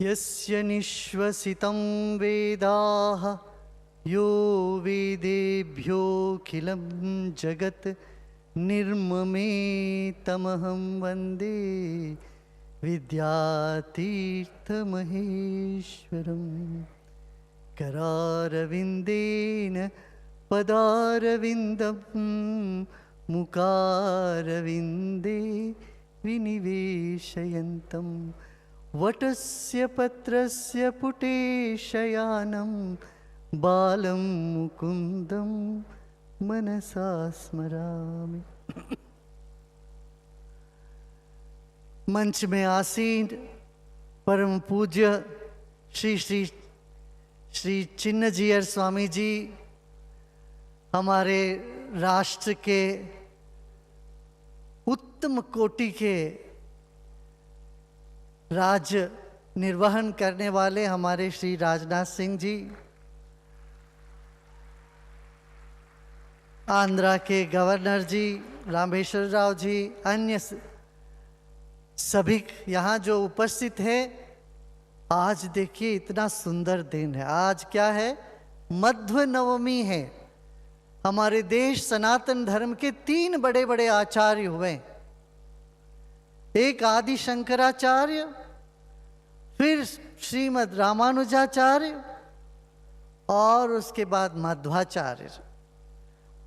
यस्य निश्वसितं वेदाः यो वेदेभ्योऽखिलं जगत् निर्ममेतमहं वन्दे विद्यातीर्थमहेश्वरम्। करारविन्देन पदारविन्दं मुखारविन्दे विनिवेशयन्तं वटस्य पत्रस्य पुटे शयानं बालं मुकुन्दं मनसा स्मरामि। मंच में आसीन परम पूज्य श्री श्री श्री चिन्नजीयर स्वामी जी हमारे राष्ट्र के उत्तम कोटि के राज्य निर्वहन करने वाले हमारे श्री राजनाथ सिंह जी, आंध्रा के गवर्नर जी रामेश्वर राव जी, अन्य सभी यहाँ जो उपस्थित है। आज देखिए इतना सुंदर दिन है। आज क्या है? मध्व नवमी है। हमारे देश सनातन धर्म के 3 बड़े बड़े आचार्य हुए। एक आदि शंकराचार्य, फिर श्रीमद् रामानुजाचार्य और उसके बाद मध्वाचार्य।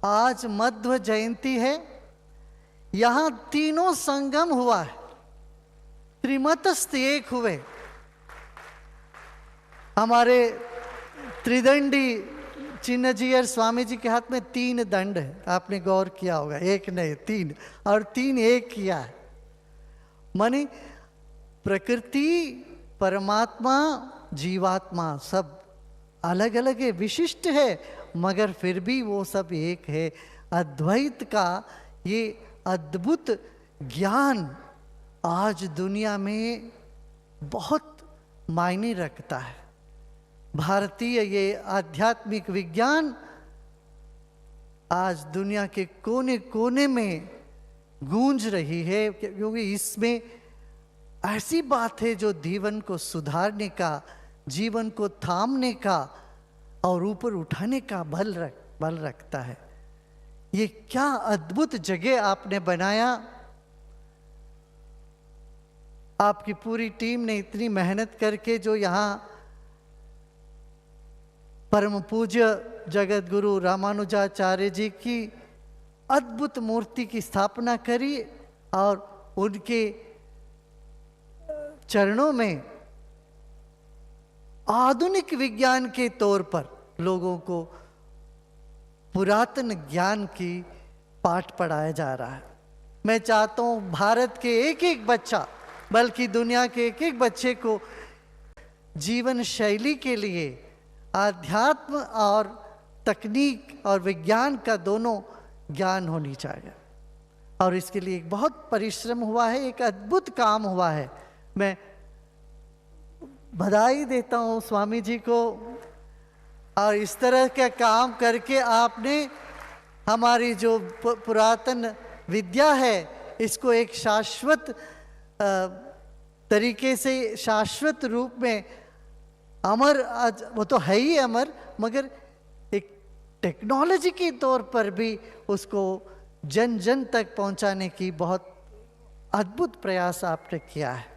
आज मध्व जयंती है। यहाँ तीनों संगम हुआ है, त्रिमतस्थ एक हुए। हमारे त्रिदंडी चिन्नजीयर स्वामी जी के हाथ में 3 दंड है। आपने गौर किया होगा, एक नहीं 3, और 3 एक किया है। माने प्रकृति, परमात्मा, जीवात्मा सब अलग अलग है, विशिष्ट है, मगर फिर भी वो सब एक है। अद्वैत का ये अद्भुत ज्ञान आज दुनिया में बहुत मायने रखता है। भारतीय ये आध्यात्मिक विज्ञान आज दुनिया के कोने कोने में गूंज रही है, क्योंकि इसमें ऐसी बात है जो जीवन को सुधारने का, जीवन को थामने का और ऊपर उठाने का बल रखता है। ये क्या अद्भुत जगह आपने बनाया। आपकी पूरी टीम ने इतनी मेहनत करके जो यहाँ परम पूज्य जगत गुरु रामानुजाचार्य जी की अद्भुत मूर्ति की स्थापना करी और उनके चरणों में आधुनिक विज्ञान के तौर पर लोगों को पुरातन ज्ञान की पाठ पढ़ाया जा रहा है। मैं चाहता हूँ भारत के एक एक बच्चा, बल्कि दुनिया के एक एक बच्चे को जीवन शैली के लिए आध्यात्म और तकनीक और विज्ञान का दोनों ज्ञान होनी चाहिए। और इसके लिए एक बहुत परिश्रम हुआ है, एक अद्भुत काम हुआ है। मैं बधाई देता हूँ स्वामी जी को। और इस तरह का काम करके आपने हमारी जो पुरातन विद्या है इसको एक शाश्वत तरीके से, शाश्वत रूप में अमर, वो तो है ही अमर, मगर एक टेक्नोलॉजी के तौर पर भी उसको जन जन तक पहुंचाने की बहुत अद्भुत प्रयास आपने किया है।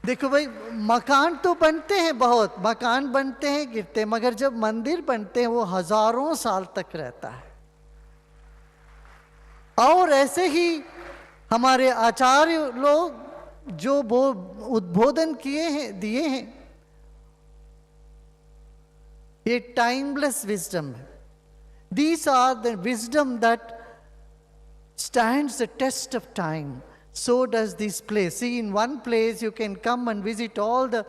देखो भाई, मकान तो बनते हैं, बहुत मकान बनते हैं, गिरते हैं, मगर जब मंदिर बनते हैं वो हजारों साल तक रहता है। और ऐसे ही हमारे आचार्य लोग जो वो उद्बोधन किए हैं, दिए हैं, ये टाइमलेस विजडम है। These are the wisdom that stands the test of time. So does this place. See, in one place you can come and visit all the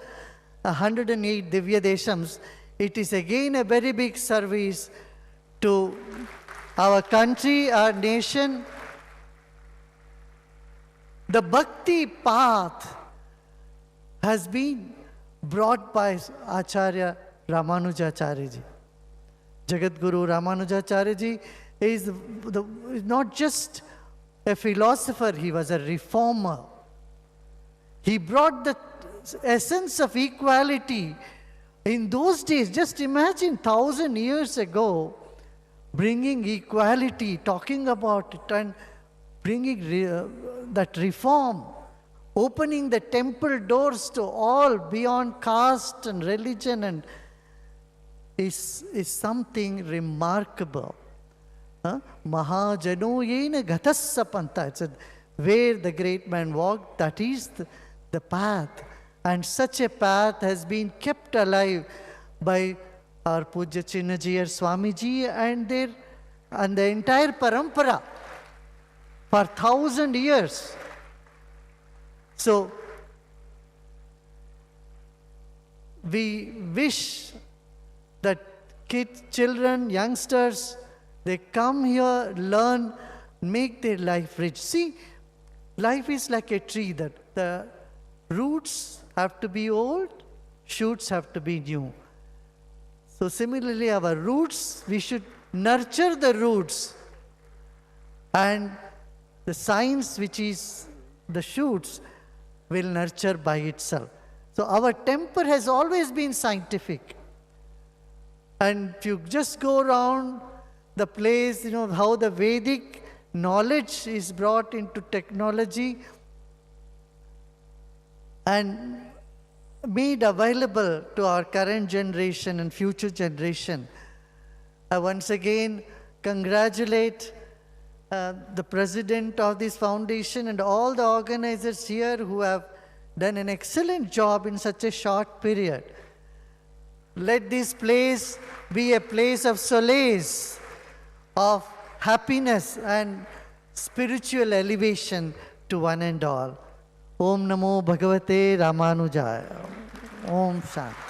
108 Divya Deshams. It is again a very big service to our country, our nation. The Bhakti path has been brought by Acharya Ramanujacharya ji. Jagat Guru Ramanujacharya ji is not just a philosopher, he was a reformer. He brought the essence of equality. In those days, just imagine 1,000 years ago, bringing equality, talking about it, and bringing that reform, opening the temple doors to all beyond caste and religion, and is something remarkable. Mahajano yena ghatasapanta. It's where the great man walked, that is the path. And such a path has been kept alive by our Pujya Chinnajiyar Swamiji and the entire parampara for 1,000 years. So, we wish that kids, children, youngsters, they come here, learn, make their life rich. See, life is like a tree, that the roots have to be old, shoots have to be new. So similarly, our roots, we should nurture the roots, and the science, which is the shoots, will nurture by itself. So our temper has always been scientific. And if you just go around the place, you know, how the Vedic knowledge is brought into technology and made available to our current generation and future generation. I once again congratulate the president of this foundation and all the organizers here who have done an excellent job in such a short period. Let this place be a place of solace, of happiness and spiritual elevation to one and all. Om Namo Bhagavate Ramanujaya. Om Shanti.